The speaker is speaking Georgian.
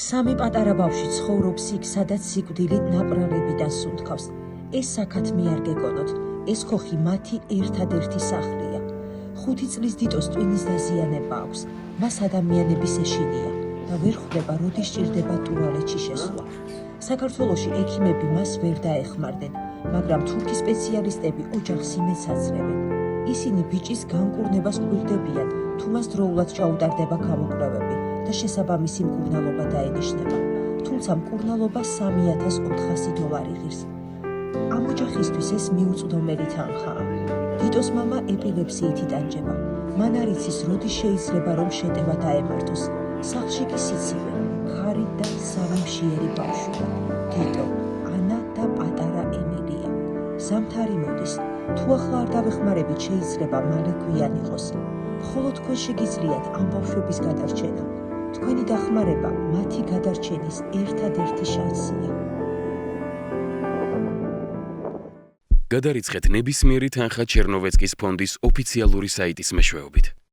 სამი პატარა ბავშვი ცხოვრობს იქ, სადაც სიკვდილით ნაპრალებიდან სუნთქავს. ეს საქათმი არ გეგონოთ, ეს ხოხი მათი ერთადერთი სახლია. 5 წლის დიტოს ტვინის დაზიანება აქვს. მას ადამიანების ეშინია და ვერ ხვდება, როდის სჭირდება ტუალეტში შესვლა. საქართველოში ექიმები მას ვერ დაეხმარნენ, მაგრამ თურქი სპეციალისტები ოჯახს იმედს აძლევენ. ისინი ბიჭის განკურნებას გვირდებიან, თუ მას დროულად ჩაუტარდება გამოკვლევები და შესაბამისი მკურნალობა დაენიშნება. თუმცა მკურნალობა $3,400 ღირს. ამ ოჯახისთვის ეს მიუწვდომელი თანხაა. დიტოს მამა ეპილეფსიით იტანჯება. მან არ იცის, როდის შეიძლება რომ შეტევა დაემართოს. სახლში კი სიცივე, ხარი და 3 მშიერი ბავშვია. დიტო, ანა და პატარა ემილია. ზამთარი მოდის. თუ ახლა არ დავეხმარებით, შეიძლება მალე გვიან იყოს. მხოლოდ თქვენ შეგიძლიათ ამ ბავშვების გადარჩენა. თქვენი დახმარება მათი გადარჩენის ერთადერთი შანსია. გადარიცხეთ ნებისმიერი თანხა ჩერნოვეცკის ფონდის ოფიციალური საიტის მეშვეობით.